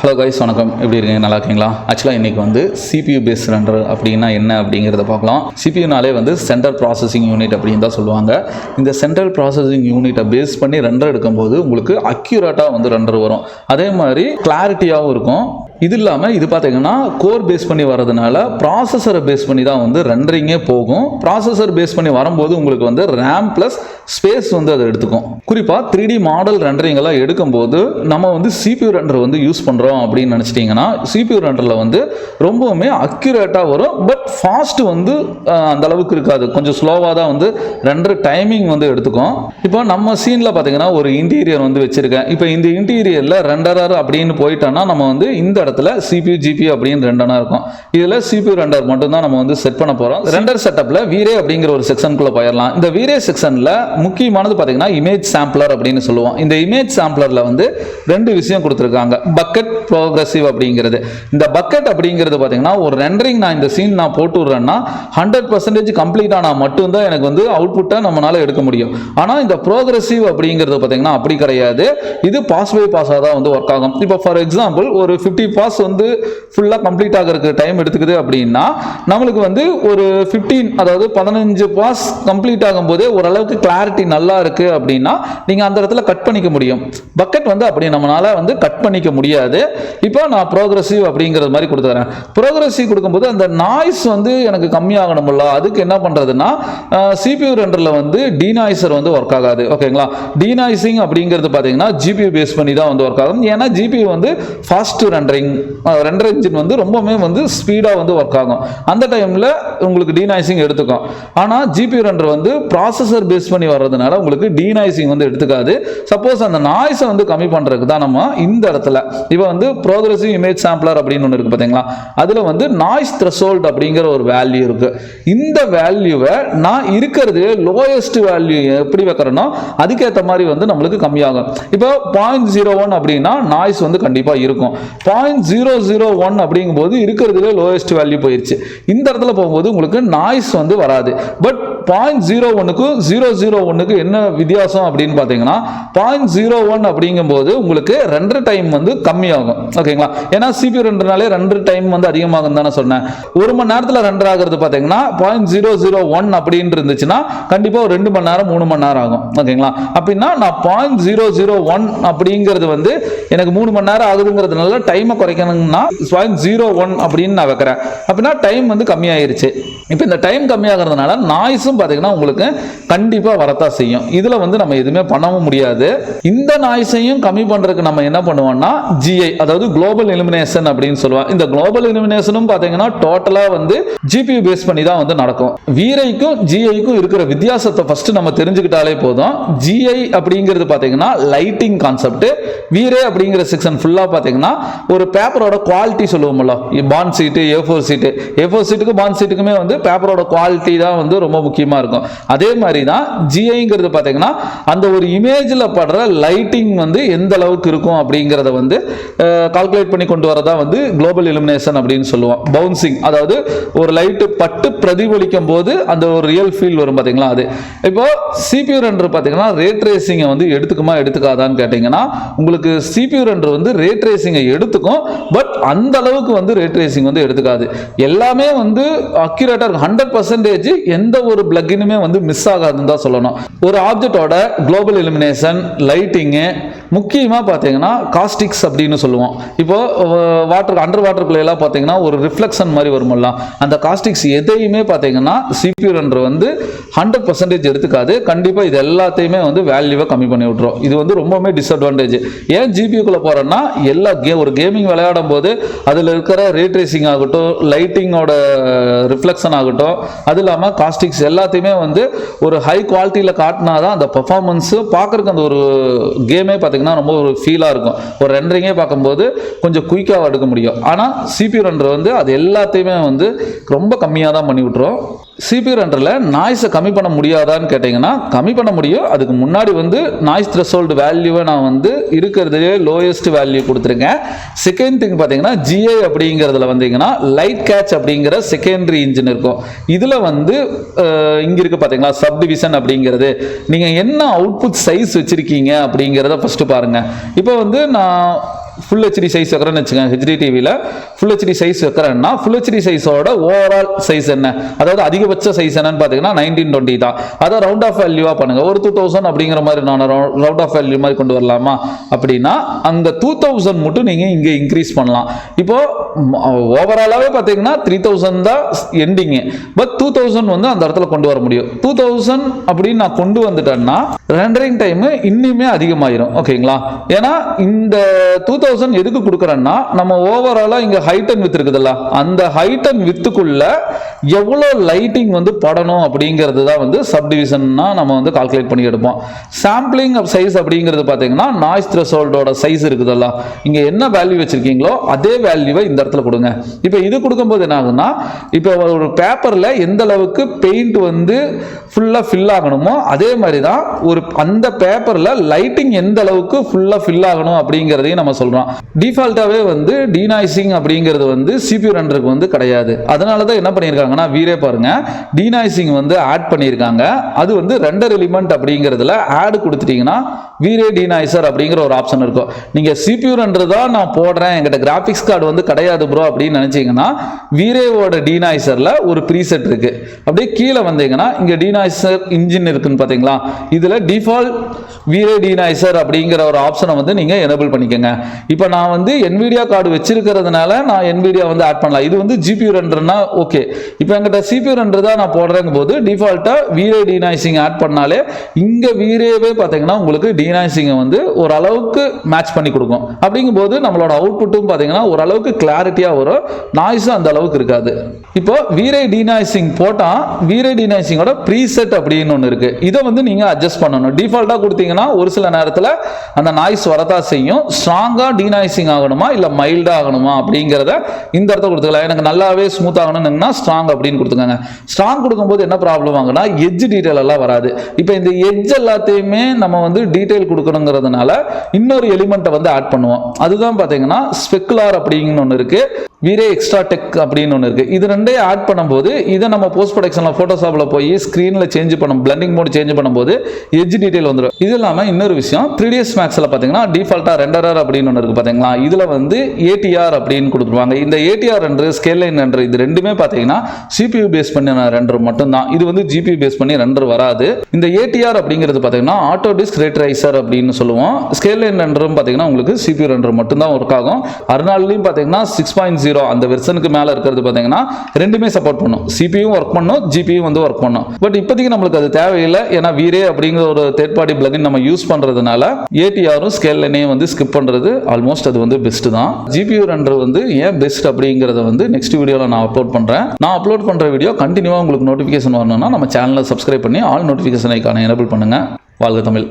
Hello guys, வணக்கம். எப்படி இருக்கீங்க? நல்லா இருக்கீங்களா? ஆக்சுவலாக இன்றைக்கி வந்து CPU பேஸ் ரெண்டர் அப்படின்னா என்ன அப்படிங்கிறத பார்க்கலாம். CPUனாலே வந்து சென்ட்ரல் ப்ராசஸிங் யூனிட் அப்படின்னு தான் சொல்லுவாங்க. இந்த சென்ட்ரல் ப்ராசஸிங் யூனிட்டை பேஸ் பண்ணி ரெண்டர் எடுக்கும்போது உங்களுக்கு அக்யூரேட்டாக வந்து ரெண்டர் வரும். அதே மாதிரி கிளாரிட்டியாகவும் இருக்கும். இது இல்லாமல் இது பார்த்தீங்கன்னா கோர் பேஸ் பண்ணி வரதுனால ப்ராசஸரை பேஸ் பண்ணி தான் வந்து ரெண்டரிங்கே போகும். ப்ராசஸர் பேஸ் பண்ணி வரும்போது உங்களுக்கு வந்து ரேம் ப்ளஸ் ஸ்பேஸ் வந்து அதை எடுத்துக்கும். குறிப்பாக 3D மாடல் ரெண்டரிங்கெல்லாம் எடுக்கும்போது நம்ம வந்து CPU ரெண்டர் வந்து யூஸ் பண்ணுறோம் அப்படின்னு நினச்சிட்டிங்கன்னா CPU ரெண்டரில் வந்து ரொம்பவுமே அக்யூரேட்டாக வரும். பட் ஃபாஸ்ட் வந்து அந்த அளவுக்கு இருக்காது, கொஞ்சம் ஸ்லோவாக தான் வந்து ரெண்டர் டைமிங் வந்து எடுத்துக்கும். இப்போ நம்ம சீனில் பார்த்தீங்கன்னா ஒரு இன்டீரியர் வந்து வச்சுருக்கேன். இப்போ இந்த இன்டீரியரில் ரெண்டரர் அப்படின்னு போயிட்டோன்னா நம்ம வந்து இந்த இடத்துல CPU GPU அப்படின்னு ரெண்டனா இருக்கும். இதில் CPU ரெண்டர் மட்டும் தான் நம்ம வந்து செட் பண்ண போகிறோம். ரெண்டர் செட்டப்பில் வீரே அப்படிங்கிற ஒரு செக்ஷனுக்குள்ளே போயிடலாம். இந்த வீரே செக்ஷனில் முக்கியமானது பார்த்தீங்கன்னா இமேஜ் சாம்பிளர் அப்படின்னு சொல்லுவோம். இந்த இமேஜ் சாம்பிளரில் வந்து ரெண்டு விஷயம் கொடுத்துருக்காங்க. பக்கெட், ப்ரோக்ரஸிவ் அப்படிங்கிறது. இந்த பக்கெட் அப்படிங்கிறது பார்த்தீங்கன்னா ஒரு ரெண்டரிங் நான் இந்த சீன் போட்டு விடுறேன்னா 100% கம்ப்ளீட் ஆனால் மட்டும்தான் எனக்கு வந்து அவுட்புட்டை நம்மளால எடுக்க முடியும். ஆனால் இந்த ப்ரோக்ரஸிவ் அப்படிங்கிறது பார்த்தீங்கன்னா அப்படி கிடையாது. இது பாஸ் பை பாஸாக தான் வந்து ஒர்க் ஆகும். இப்போ ஃபார் எக்ஸாம்பிள் ஒரு 50 பாஸ் வந்து ஃபுல்லாக கம்ப்ளீட் ஆகிறதுக்கு டைம் எடுத்துக்குது அப்படின்னா நம்மளுக்கு வந்து ஒரு 15 பாஸ் கம்ப்ளீட் ஆகும்போதே ஓரளவுக்கு கிளாரிட்டி நல்லா இருக்கு அப்படின்னா நீங்கள் அந்த இடத்துல கட் பண்ணிக்க முடியும். பக்கெட் வந்து அப்படி நம்மளால வந்து கட் பண்ணிக்க முடியாது. இப்போ நான் ப்ரோக்ரஸிவ் அப்படிங்கிறது மாதிரி கொடுத்துறேன். ப்ரோக்ரஸிவ் கொடுக்கும்போது அந்த நாய்ஸ் வந்து எனக்கு கம்மியாகணும்ல, அதுக்கு என்ன பண்ணுறதுன்னா CPU ரெண்டரில் வந்து டீநாய்சர் வந்து ஒர்க் ஆகாது. ஓகேங்களா? டீநாய்சிங் அப்படிங்கிறது பார்த்தீங்கன்னா GPU பேஸ் பண்ணி தான் வந்து ஒர்க் ஆகும். ஏன்னா GPU வந்து ஃபாஸ்ட் ரெண்டர் இன்ஜின் வந்து ரொம்பவே வந்து ஸ்பீடாக வந்து ஒர்க் ஆகும். அந்த டைமில் உங்களுக்கு டீநாய்சிங் எடுத்துக்கும். ஆனால் GPU ரெண்டர் வந்து ப்ராசஸர் பேஸ் பண்ணி வர்றதுனால உங்களுக்கு டீநாய்சிங் வந்து எடுத்துக்காது. சப்போஸ் அந்த நாய்ஸை வந்து கம்மி பண்ணுறதுக்கு தான் நம்ம இந்த இடத்துல இப்போ வந்து ப்ரோக்ரஸிவ் இமேஜ் சாம்பிளர் அப்படின்னு ஒன்று இருக்குது பார்த்தீங்களா, அதில் வந்து நாய்ஸ் த்ரெஷோல்ட் அப்படிங்கிற ஒரு வேல்யூ இருக்குது. இந்த வேல்யூவை நான் இருக்கிறது லோயஸ்ட் வேல்யூ எப்படி வைக்கிறேனோ அதுக்கேற்ற மாதிரி வந்து நம்மளுக்கு கம்மியாகும். இப்போ 0.01 அப்படின்னா நாய்ஸ் வந்து கண்டிப்பாக இருக்கும். 0.001 அப்படிங்கும்போது இருக்கிறதுல லோயஸ்ட் வேல்யூ போயிடுச்சு. இந்த இடத்துல போகும்போது உங்களுக்கு நாய்ஸ் வந்து வராது. பட் 0.01க்கும் 0.01க்கு என்ன வித்தியாசம் அப்படின்னு பார்த்தீங்கன்னா 0.01 அப்படிங்கும்போது உங்களுக்கு ரெண்டர் டைம் வந்து கம்மியாகும். ஓகேங்களா? ஏன்னா CPU ரெண்டர்னாலே ரெண்டர் டைம் வந்து அதிகமாகும் தானே சொன்னேன். ஒரு மணி நேரத்தில் ரெண்டர் ஆகிறது பார்த்தீங்கன்னா 0.001 அப்படின்னு இருந்துச்சுன்னா கண்டிப்பாக ஒரு 2 மணி நேரம் 3 மணி நேரம் ஆகும். ஓகேங்களா? அப்படின்னா நான் 0.001 அப்படிங்கிறது வந்து எனக்கு 3 மணி நேரம் ஆகுதுங்கிறதுனால டைமை குறைக்கணும்னா 0.01 அப்படின்னு நான் வைக்கிறேன். அப்படின்னா டைம் வந்து கம்மியாயிருச்சு. இப்போ இந்த டைம் கம்மியாகிறதுனால நாய்ஸும் பார்த்தீங்கன்னா உங்களுக்கு கண்டிப்பாக வரத்தான் செய்யும். இதில் வந்து நம்ம எதுவுமே பண்ணவும் முடியாது. இந்த நாய்ஸையும் கம்மி பண்ணுறதுக்கு நம்ம என்ன பண்ணுவோம்னா GI, அதாவது குளோபல் இலுமினேஷன் அப்படின்னு சொல்லுவோம். இந்த குளோபல் இலுமினேஷனும் பார்த்தீங்கன்னா டோட்டலாக வந்து GPU பேஸ் பண்ணி தான் வந்து நடக்கும். வீரைக்கும் GIக்கும் இருக்கிற வித்தியாசத்தை ஃபர்ஸ்ட் நம்ம தெரிஞ்சுக்கிட்டாலே போதும். GI அப்படிங்கிறது பார்த்தீங்கன்னா லைட்டிங் கான்செப்ட். வீரே அப்படிங்கிற செக்ஷன் ஃபுல்லாக பார்த்தீங்கன்னா ஒரு பேப்பரோட குவாலிட்டி சொல்லுவோம்ல, பாண்ட் சீட்டு, A4 சீட்டு. A4 சீட்டுக்கு பாண்ட் சீட்டுக்குமே வந்து பேப்பரோட குவாலிட்டி தான் வந்து ரொம்ப முக்கியமாக இருக்கும். அதே மாதிரி தான் GIங்கிறது பார்த்தீங்கன்னா அந்த ஒரு இமேஜில் படுற லைட்டிங் வந்து எந்த அளவுக்கு இருக்கும் அப்படிங்கிறத வந்து கால்குலேட் பண்ணி கொண்டு வரதா வந்து குளோபல் இலுமினேஷன் அப்படின்னு சொல்லுவோம். பவுன்சிங், அதாவது ஒரு லைட்டு பட்டு பிரதிபலிக்கும் போது அந்த ஒரு ரியல் ஃபீல் வரும் பார்த்தீங்களா, அது. இப்போ CPU ரெண்டர் பார்த்தீங்கன்னா ரேட் ரேசிங்கை வந்து எடுத்துக்குமா எடுத்துக்காதான்னு கேட்டிங்கன்னா உங்களுக்கு CPU ரெண்டர் வந்து ரேட் ரேசிங்கை எடுத்துக்கும். பட் அந்த அளவுக்கு வந்து ரேட் ரேசிங் வந்து எடுத்துக்காது. எல்லாமே வந்து அக்யூரேட்டாக 100% எந்த ஒரு பிளக்கினுமே வந்து மிஸ் ஆகாதுன்னு தான் சொல்லணும். ஒரு ஆப்ஜெக்டோட குளோபல் இலுமினேஷன், லைட்டிங்கு, முக்கியமாக பார்த்தீங்கன்னா காஸ்டிக்ஸ் அப்படின்னு சொல்லுவோம். இப்போ வாட்டர் அண்டர் வாட்டருக்குள்ள எல்லாம் பார்த்தீங்கன்னா ஒரு ரிஃப்ளெக்ஷன் மாதிரி வரும்ல, அந்த காஸ்டிக்ஸ் எதையுமே பார்த்தீங்கன்னா CPU ரெண்டர் வந்து 100% எடுத்துக்காது. கண்டிப்பாக இது எல்லாத்தையுமே வந்து வேல்யூவை கம்மி பண்ணி விட்டுரும். இது வந்து ரொம்பவுமே டிஸ்அட்வான்டேஜ். ஏன் GPUக்குள்ள போறேன்னா ஒரு கேமிங் விளையாடும் போது அதில் இருக்கிற ரே ட்ரேசிங் ஆகட்டும், லைட்டிங்கோட ரிஃப்ளெக்ஷன் ஆகட்டும், அது இல்லாமல் காஸ்டிக்ஸ் எல்லாத்தையுமே வந்து ஒரு ஹை குவாலிட்டியில் காட்டினா தான் அந்த பெர்ஃபார்மன்ஸு பார்க்குறதுக்கு அந்த ஒரு கேமே பார்த்தீங்கன்னா ரொம்ப ஒரு ஃபீலாக இருக்கும். ஒரு ரெண்டரிங்கே பார்க்கும்போது கொஞ்சம் குயிக்காக எடுக்க முடியும். ஆனால் CPU ரெண்டர் வந்து அது எல்லாத்தையுமே வந்து ரொம்ப கம்மியாக தான் பண்ணி விட்டுரும். CPU ரெண்டரில் நாய்ஸை கம்மி பண்ண முடியாதான்னு கேட்டிங்கன்னா கம்மி பண்ண முடியும். அதுக்கு முன்னாடி வந்து நாய்ஸ் த்ரெஷோல்டு வேல்யூவை நான் வந்து இருக்கிறதுலே லோயஸ்ட் வேல்யூ கொடுத்துருக்கேன். செகண்ட் திங் பார்த்தீங்கன்னா GI அப்படிங்கிறதுல வந்தீங்கன்னா லைட் கேட்ச் அப்படிங்கிற செகண்டரி இன்ஜின் இருக்கும். இதில் வந்து இங்கே இருக்குது பார்த்தீங்களா சப் டிவிஷன் அப்படிங்கிறது. நீங்கள் என்ன அவுட்புட் சைஸ் வச்சுருக்கீங்க அப்படிங்கிறத ஃபஸ்ட்டு பாருங்கள். இப்போ வந்து நான் ஃபுல் ஹெச்டி சைஸ் வைக்கிறேன்னு வச்சுக்கோங்க, ஹெச்டி டிவியில் ஃபுல் ஹெச்டி சைஸ் வைக்கிறேன்னா ஃபுல் ஹெச்டி சைஸோட ஓவரால் சைஸ் என்ன, அதாவது அதிகபட்ச சைஸ் என்னன்னு பார்த்தீங்கன்னா 1920 தான். அதை ரவுண்ட் ஆஃப் வேல்யூவாக பண்ணுங்க. ஒரு 2000 அப்படிங்கிற மாதிரி நான் ரவுண்ட் ஆஃப் வேல்யூ மாதிரி கொண்டு வரலாமா அப்படின்னா அந்த 2000 மட்டும் நீங்கள் இங்கே இன்க்ரீஸ் பண்ணலாம். இப்போ ஓவராலாகவே பார்த்தீங்கன்னா 3000 தான் எண்டிங்கு, பட் 2000 வந்து அந்த இடத்துல கொண்டு வர முடியும். 2000 அப்படின்னு நான் கொண்டு வந்துட்டேன்னா ரெண்டரிங் டைம் இன்னுமே அதிகமாயிரும். ஓகேங்களா? ஏன்னா இந்த 2000 எதுக்கு கொடுக்குறேன்னா நம்ம ஓவராலாக இங்கே ஹைட் அண்ட் வித் இருக்குதுல்ல, அந்த ஹைட் அண்ட் வித்துக்குள்ள எவ்வளோ லைட்டிங் வந்து படணும் அப்படிங்கிறது தான் வந்து சப்டிவிஷன்னா நம்ம வந்து கால்குலேட் பண்ணி எடுப்போம். சாம்பிளிங் ஆஃப் சைஸ் அப்படிங்கிறது பார்த்தீங்கன்னா நாய்ஸ் த்ரெஷோல்டோட சைஸ் இருக்குதுல்ல, இங்கே என்ன வேல்யூ வச்சிருக்கீங்களோ அதே வேல்யூவை இந்த இடத்துல கொடுங்க. இப்போ இது கொடுக்கும்போது என்ன ஆகுதுன்னா, இப்போ ஒரு பேப்பரில் எந்த அளவுக்கு பெயிண்ட் வந்து ஃபுல்லாக ஃபில் ஆகணுமோ அதே மாதிரி தான் ஒரு அந்த பேப்பரில் லைட்டிங் எந்த அளவுக்கு ஃபுல்லாக ஃபில் ஆகணும் அப்படிங்கிறதையும் நம்ம சொல்கிறோம். டிஃபால்ட்டாகவே வந்து டீநாய்சிங் அப்படிங்கிறது வந்து CPU ரெண்டருக்கு வந்து கிடையாது. அதனால தான் என்ன பண்ணியிருக்காங்கன்னா வீரே பாருங்க டீநாய்சிங் வந்து ஆட் பண்ணியிருக்காங்க. அது வந்து ரெண்டர் எலிமெண்ட் அப்படிங்கிறதுல ஆட் கொடுத்துட்டீங்கன்னா வீரே டீநாய்சர் அப்படிங்கிற ஒரு ஆப்ஷன் இருக்கும். நீங்கள் CPU ரெண்டர் தான் நான் போடுறேன், எங்கிட்ட கிராஃபிக்ஸ் கார்டு வந்து கிடையாது ப்ரோ அப்படின்னு நினச்சிங்கன்னா வீரேவோட டீநாய்சரில் ஒரு ப்ரீசெட் இருக்கு. அப்படியே கீழே வந்தீங்கன்னா இங்கே டீநாய்சர் இன்ஜின் இருக்குன்னு பார்த்தீங்களா, இதில் டிஃபால்ட் வீரே டீநாய்சர் அப்படிங்கிற ஒரு ஆப்ஷனை வந்து நீங்கள் எனேபிள் பண்ணிக்கோங்க. இப்போ நான் வந்து NVIDIA கார்டு வச்சிருக்கிறதுனால நான் NVIDIA வந்து ஆட் பண்ணலாம். இது வந்து GPU ரெண்டர்னா ஓகே. இப்போ என்கிட்ட CPU ரெண்டர் தான் நான் போடுறேங்க போது டிஃபால்ட்டாக வீரே டீநாய்சிங் ஆட் பண்ணாலே இங்கே வீரேவே பார்த்தீங்கன்னா உங்களுக்கு டீநாய்சிங்கை வந்து ஓரளவுக்கு மேட்ச் பண்ணி கொடுக்கும். அப்படிங்கும்போது நம்மளோட அவுட்புட்டும் பார்த்தீங்கன்னா ஓரளவுக்கு கிளாரிட்டியாக வரும், நாய்ஸும் அந்த அளவுக்கு இருக்காது. இப்போ வீரே டீநாய்சிங் போட்டால் வீரே டீநாய்சிங்கோட ப்ரீசெட் அப்படின்னு ஒன்று இருக்கு. இதை வந்து நீங்கள் அட்ஜஸ்ட் பண்ணணும். டிஃபால்ட்டாக கொடுத்தீங்கன்னா ஒரு சில நேரத்தில் அந்த நாய்ஸ் வரதான் செய்யும். ஸ்ட்ராங்காக டீநாய்சிங் ஆகணுமா இல்லை மைல்டாக ஆகணுமா அப்படிங்கிறத இந்த இடத்த கொடுத்துக்கலாம். எனக்கு நல்லாவே ஸ்மூத் ஆகணும்னா ஸ்ட்ராங் அப்படின்னு கொடுத்துக்கோங்க. ஸ்ட்ராங் கொடுக்கும்போது என்ன ப்ராப்ளம் ஆகுனா எட்ஜ் டீடைல் எல்லாம் வராது. இப்போ இந்த எட்ஜ் எல்லாத்தையுமே நம்ம வந்து டீடைல் கொடுக்கணுங்கிறதுனால இன்னொரு எலிமெண்ட்டை வந்து ஆட் பண்ணுவோம். அதுதான் பார்த்தீங்கன்னா ஸ்பெக்குலார் அப்படிங்கன்னு ஒன்று இருக்கு, வீரே எக்ஸ்ட்ரா டெக் அப்படின்னு ஒன்று இருக்கு. இது ரெண்டையும் ஆட் பண்ணும்போது இதை நம்ம போஸ்ட் ப்ரொடக்ஷனில் ஃபோட்டோஷாப்பில் போய் ஸ்க்ரீனில் சேஞ்ச் பண்ணும், பிளண்டிங் மோட் சேஞ்ச் பண்ணும்போது எட்ஜ் டீடைல் வந்துடும். இது இல்லாமல் இன்னொரு விஷயம் 3ds Maxல பார்த்தீங்கன்னா டிஃபால்ட்டாக ரெண்டரர் அப்படின்னு ஒன்று இருக்கு பார்த்தீங்களா, இதில் வந்து ATR அப்படின்னு கொடுத்துருவாங்க. இந்த ATR render scale line render இது ரெண்டுமே பார்த்தீங்கன்னா CPU பேஸ் பண்ணி ரெண்டர் மட்டும்தான். இது வந்து GPU பேஸ் பண்ணி ரெண்டர் வராது. இந்த ATR அப்படிங்கிறது பார்த்தீங்கன்னா ஆட்டோ டிஸ்க் ரேட்ரைசர் அப்படின்னு சொல்லுவோம். ஸ்கேல் லைன் ரெண்டரும் பார்த்தீங்கன்னா உங்களுக்கு CPU ரெண்டர் மட்டும்தான் ஒர்க் ஆகும். அருணாலையும் பார்த்தீங்கன்னா 6.0 அந்த வெர்ஷனுக்கு மேலே இருக்கிறது பார்த்தீங்கன்னா ரெண்டுமே சப்போர்ட் பண்ணும். CPU ஒர்க் பண்ணும், GPU வந்து ஒர்க் பண்ணும். பட் இப்போதைக்கு நம்மளுக்கு அது தேவையில்லை. ஏன்னா வீரே அப்படிங்கிற ஒரு தேர்ட் பார்ட்டி பிளகின் நம்ம யூஸ் பண்ணுறதுனால ATRம் ஸ்கேல் லைனையும் வந்து ஸ்கிப் பண்ணுறது ஆல்மோஸ்ட் அது வந்து பெஸ்ட் தான். GPU ரெண்டர் வந்து ஏன் பெஸ்ட் அப்படிங்கிறத வந்து நெக்ஸ்ட் வீடியோவில் நான் அப்லோட் பண்ணுறேன். நான் அப்லோட் பண்ணுற வீடியோ கண்டினியூவாக உங்களுக்கு நோட்டிஃபிகேஷன் வரணும்னா நம்ம சேனலை சப்ஸ்கிரைப் பண்ணி ஆல் நோட்டிஃபிகேஷன் ஐக்கானை எனேபிள் பண்ணுங்கள். வாழ்க தமிழ்.